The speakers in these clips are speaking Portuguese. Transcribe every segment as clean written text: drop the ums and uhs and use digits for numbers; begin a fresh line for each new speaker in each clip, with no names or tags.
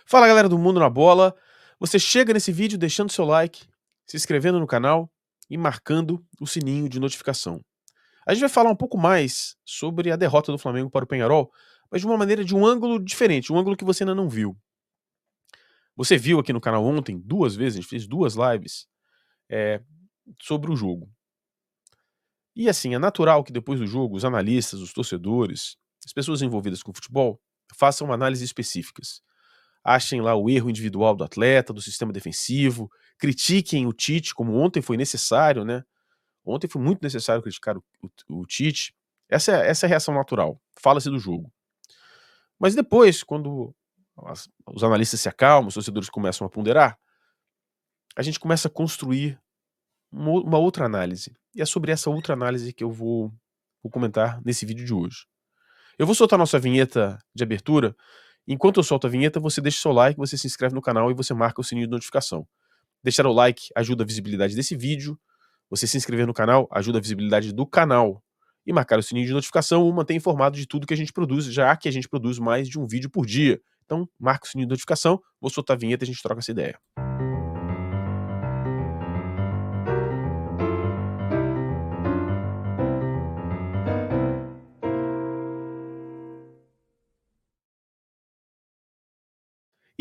Fala galera do Mundo na Bola, você chega nesse vídeo deixando seu like, se inscrevendo no canal e marcando o sininho de notificação. A gente vai falar um pouco mais sobre a derrota do Flamengo para o Peñarol, mas de uma maneira de um ângulo diferente, um ângulo que você ainda não viu. Você viu aqui no canal ontem, 2 vezes, a gente fez 2 lives, sobre o jogo. E assim, é natural que depois do jogo os analistas, os torcedores, as pessoas envolvidas com o futebol, façam análises específicas. Achem lá o erro individual do atleta, do sistema defensivo, critiquem o Tite, como ontem foi necessário, né? Ontem foi muito necessário criticar o Tite. Essa é a reação natural. Fala-se do jogo. Mas depois, quando os analistas se acalmam, os torcedores começam a ponderar, a gente começa a construir uma outra análise. E é sobre essa outra análise que eu vou comentar nesse vídeo de hoje. Eu vou soltar nossa vinheta de abertura. Enquanto eu solto a vinheta, você deixa o seu like, você se inscreve no canal e você marca o sininho de notificação. Deixar o like ajuda a visibilidade desse vídeo, você se inscrever no canal ajuda a visibilidade do canal. E marcar o sininho de notificação o mantém informado de tudo que a gente produz, já que a gente produz mais de um vídeo por dia. Então, marca o sininho de notificação, vou soltar a vinheta e a gente troca essa ideia.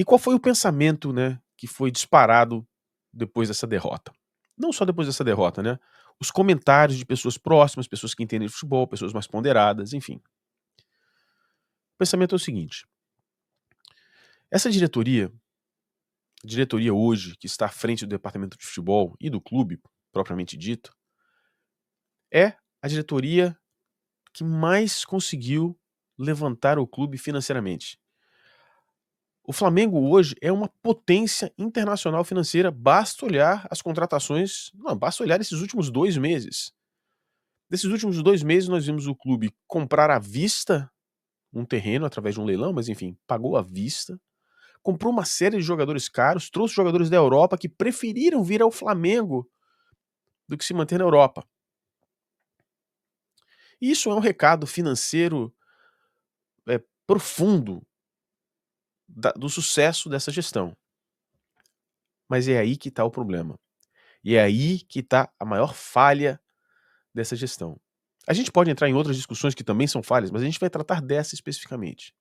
E qual foi o pensamento, né, que foi disparado depois dessa derrota? Não só depois dessa derrota, né? Os comentários de pessoas próximas, pessoas que entendem de futebol, pessoas mais ponderadas, enfim. O pensamento é o seguinte: essa diretoria hoje, que está à frente do departamento de futebol e do clube, propriamente dito, é a diretoria que mais conseguiu levantar o clube financeiramente. O Flamengo hoje é uma potência internacional financeira, basta olhar as contratações, não, basta olhar esses últimos 2 meses. Nesses últimos 2 meses nós vimos o clube comprar à vista um terreno através de um leilão, mas enfim, pagou à vista, comprou uma série de jogadores caros, trouxe jogadores da Europa que preferiram vir ao Flamengo do que se manter na Europa. E isso é um recado financeiro profundo do sucesso dessa gestão. Mas é aí que está o problema. E é aí que está a maior falha dessa gestão. A gente pode entrar em outras discussões que também são falhas, mas a gente vai tratar dessa especificamente.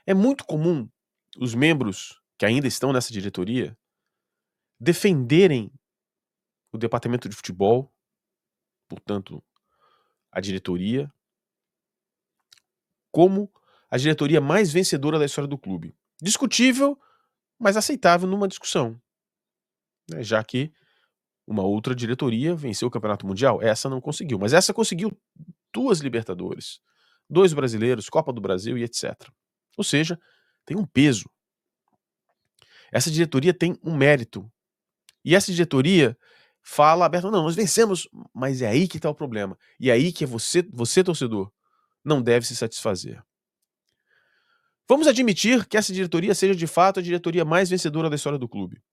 É muito comum os membros que ainda estão nessa diretoria defenderem o departamento de futebol, portanto, a diretoria, como a diretoria mais vencedora da história do clube. Discutível, mas aceitável numa discussão, né, já que uma outra diretoria venceu o Campeonato Mundial, essa não conseguiu, mas essa conseguiu 2 Libertadores, 2 brasileiros, Copa do Brasil e etc. Ou seja, tem um peso. Essa diretoria tem um mérito. E essa diretoria fala aberto, não, nós vencemos, mas é aí que está o problema. E é aí que você, torcedor, não deve se satisfazer. Vamos admitir que essa diretoria seja de fato a diretoria mais vencedora da história do clube.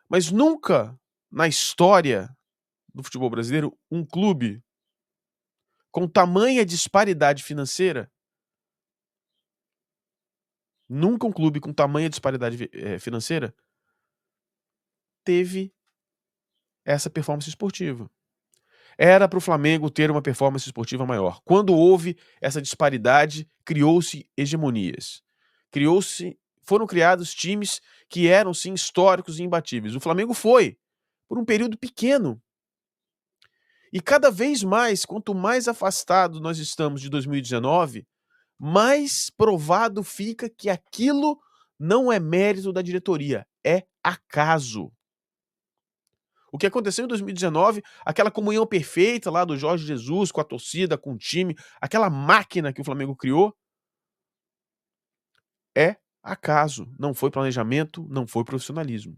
Mas nunca na história do futebol brasileiro um clube com tamanha disparidade financeira, nunca um clube com tamanha disparidade financeira teve essa performance esportiva. Era para o Flamengo ter uma performance esportiva maior. Quando houve essa disparidade, criou-se hegemonias. Foram criados times que eram, sim, históricos e imbatíveis. O Flamengo foi, por um período pequeno. E cada vez mais, quanto mais afastado nós estamos de 2019, mais provado fica que aquilo não é mérito da diretoria, é acaso. O que aconteceu em 2019, aquela comunhão perfeita lá do Jorge Jesus com a torcida, com o time, aquela máquina que o Flamengo criou, é acaso, não foi planejamento, não foi profissionalismo.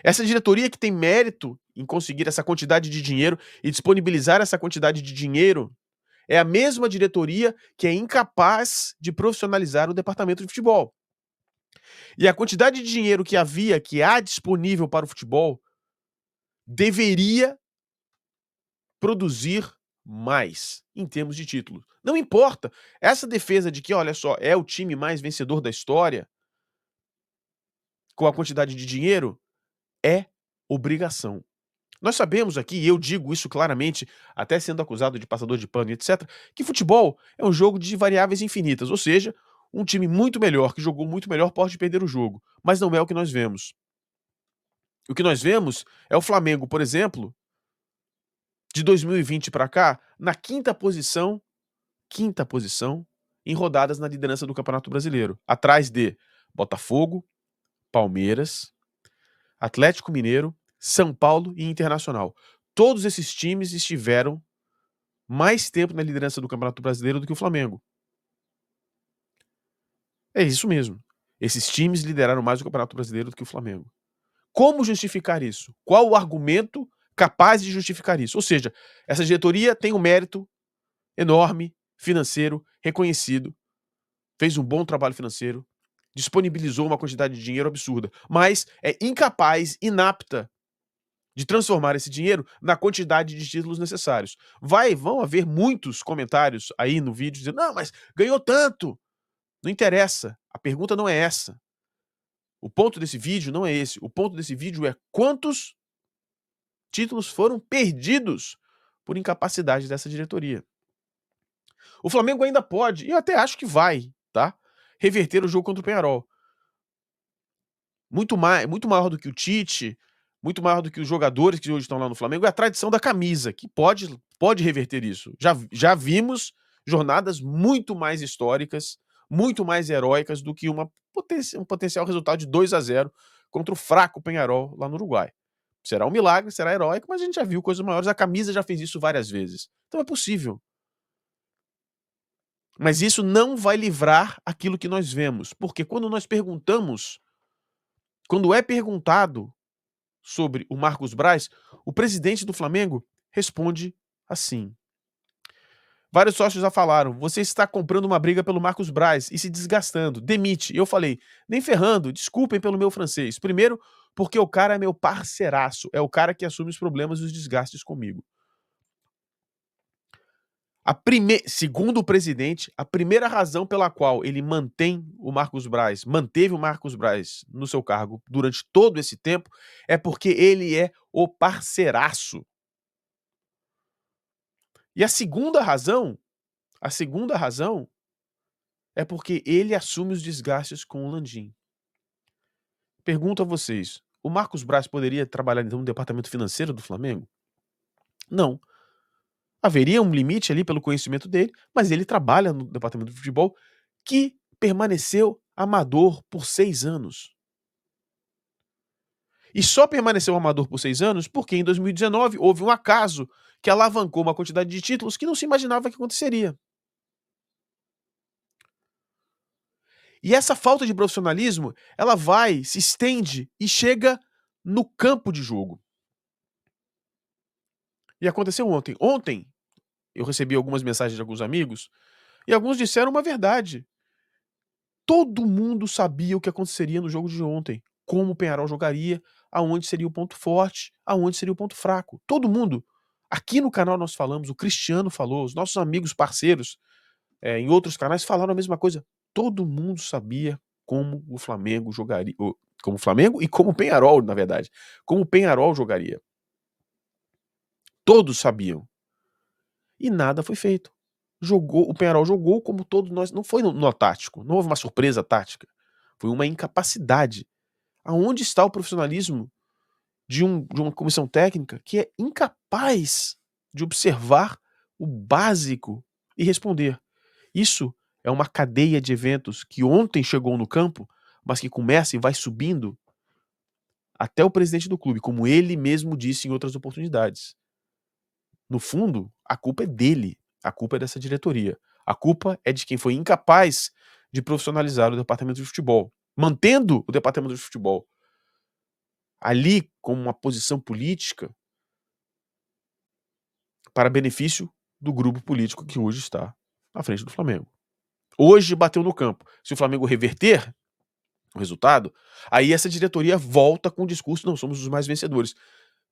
Essa diretoria que tem mérito em conseguir essa quantidade de dinheiro e disponibilizar essa quantidade de dinheiro é a mesma diretoria que é incapaz de profissionalizar o departamento de futebol. E a quantidade de dinheiro que há disponível para o futebol deveria produzir mais em termos de títulos. Não importa. Essa defesa de que, olha só, é o time mais vencedor da história, com a quantidade de dinheiro, é obrigação. Nós sabemos aqui, e eu digo isso claramente, até sendo acusado de passador de pano e etc., que futebol é um jogo de variáveis infinitas, ou seja, um time muito melhor, que jogou muito melhor, pode perder o jogo. Mas não é o que nós vemos. O que nós vemos é o Flamengo, por exemplo, de 2020 para cá, na quinta posição, em rodadas na liderança do Campeonato Brasileiro, atrás de Botafogo, Palmeiras, Atlético Mineiro, São Paulo e Internacional. Todos esses times estiveram mais tempo na liderança do Campeonato Brasileiro do que o Flamengo. É isso mesmo. Esses times lideraram mais o Campeonato Brasileiro do que o Flamengo. Como justificar isso? Qual o argumento capaz de justificar isso? Ou seja, essa diretoria tem um mérito enorme, financeiro, reconhecido, fez um bom trabalho financeiro, disponibilizou uma quantidade de dinheiro absurda, mas é incapaz, inapta de transformar esse dinheiro na quantidade de títulos necessários. Vão haver muitos comentários aí no vídeo dizendo: não, mas ganhou tanto. Não interessa. A pergunta não é essa. O ponto desse vídeo não é esse. O ponto desse vídeo é quantos títulos foram perdidos por incapacidade dessa diretoria. O Flamengo ainda pode, e eu até acho que vai, tá? Reverter o jogo contra o Peñarol. Muito maior do que o Tite, muito maior do que os jogadores que hoje estão lá no Flamengo, é a tradição da camisa, que pode reverter isso. Já vimos jornadas muito mais históricas, muito mais heróicas do que um potencial resultado de 2-0 contra o fraco Peñarol lá no Uruguai. Será um milagre, será heróico, mas a gente já viu coisas maiores. A camisa já fez isso várias vezes. Então é possível. Mas isso não vai livrar aquilo que nós vemos. Porque quando nós perguntamos, quando é perguntado sobre o Marcos Braz, o presidente do Flamengo responde assim. Vários sócios já falaram: você está comprando uma briga pelo Marcos Braz e se desgastando, demite. Eu falei: nem ferrando, desculpem pelo meu francês. Primeiro, porque o cara é meu parceiraço, é o cara que assume os problemas e os desgastes comigo. Segundo o presidente, a primeira razão pela qual ele manteve o Marcos Braz no seu cargo durante todo esse tempo é porque ele é o parceiraço. E a segunda razão é porque ele assume os desgastes com o Landim. Pergunto a vocês, o Marcos Braz poderia trabalhar então no departamento financeiro do Flamengo? Não. Haveria um limite ali pelo conhecimento dele, mas ele trabalha no departamento de futebol, que permaneceu amador por 6 anos. E só permaneceu amador por 6 anos porque em 2019 houve um acaso que alavancou uma quantidade de títulos que não se imaginava que aconteceria. E essa falta de profissionalismo, ela vai, se estende e chega no campo de jogo. E aconteceu ontem. Ontem, eu recebi algumas mensagens de alguns amigos e alguns disseram uma verdade. Todo mundo sabia o que aconteceria no jogo de ontem, como o Peñarol jogaria, aonde seria o ponto forte, aonde seria o ponto fraco. Todo mundo. Aqui no canal nós falamos, o Cristiano falou, os nossos amigos parceiros em outros canais falaram a mesma coisa. Todo mundo sabia como o Flamengo jogaria, como o Flamengo e como o Peñarol, na verdade, como o Peñarol jogaria. Todos sabiam. E nada foi feito. O Peñarol jogou como todos nós, não foi no tático, não houve uma surpresa tática. Foi uma incapacidade. Aonde está o profissionalismo de uma comissão técnica que é incapaz de observar o básico e responder? Isso é uma cadeia de eventos que ontem chegou no campo, mas que começa e vai subindo até o presidente do clube, como ele mesmo disse em outras oportunidades. No fundo, a culpa é dele, a culpa é dessa diretoria. A culpa é de quem foi incapaz de profissionalizar o departamento de futebol, mantendo o departamento de futebol ali como uma posição política para benefício do grupo político que hoje está à frente do Flamengo. Hoje bateu no campo. Se o Flamengo reverter o resultado, aí essa diretoria volta com o discurso: não, somos os mais vencedores.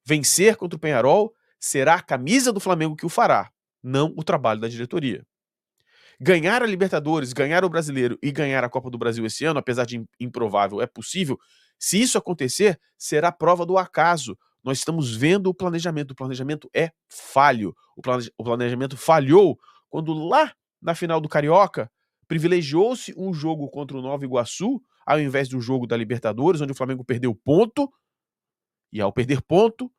Vencer contra o Peñarol será a camisa do Flamengo que o fará. não o trabalho da diretoria. Ganhar a Libertadores, ganhar o Brasileiro e ganhar a Copa do Brasil esse ano, apesar de improvável, é possível. Se isso acontecer, será prova do acaso. Nós estamos vendo o planejamento é falho. O planejamento falhou quando lá na final do Carioca privilegiou-se um jogo contra o Nova Iguaçu ao invés do jogo da Libertadores, onde o Flamengo perdeu ponto, e ao perder ponto,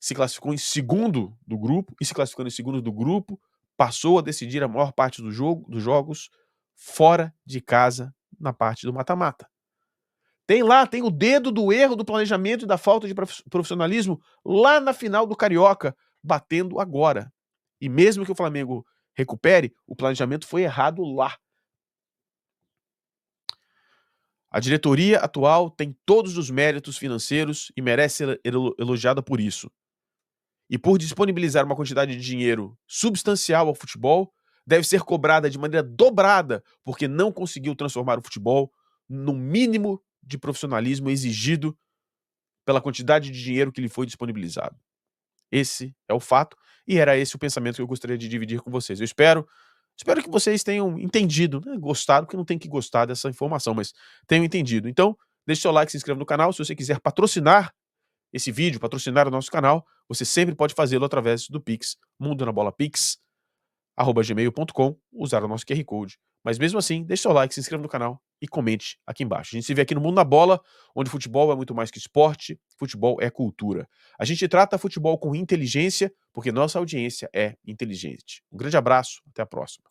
se classificou em segundo do grupo, e se classificando em segundo do grupo, passou a decidir a maior parte dos jogos fora de casa na parte do mata-mata. Tem o dedo do erro do planejamento e da falta de profissionalismo lá na final do Carioca, batendo agora. E mesmo que o Flamengo recupere, o planejamento foi errado lá. A diretoria atual tem todos os méritos financeiros e merece ser elogiada por isso. E por disponibilizar uma quantidade de dinheiro substancial ao futebol, deve ser cobrada de maneira dobrada, porque não conseguiu transformar o futebol no mínimo de profissionalismo exigido pela quantidade de dinheiro que lhe foi disponibilizado. Esse é o fato, e era esse o pensamento que eu gostaria de dividir com vocês. Eu espero que vocês tenham entendido, né? Gostado, porque não tem que gostar dessa informação, mas tenham entendido. Então, deixe seu like, se inscreva no canal. Se você quiser patrocinar esse vídeo, patrocinar o nosso canal, você sempre pode fazê-lo através do Pix, mundonabolapix@gmail.com, usar o nosso QR Code. Mas mesmo assim, deixe seu like, se inscreva no canal e comente aqui embaixo. A gente se vê aqui no Mundo na Bola, onde futebol é muito mais que esporte, futebol é cultura. A gente trata futebol com inteligência, porque nossa audiência é inteligente. Um grande abraço, até a próxima.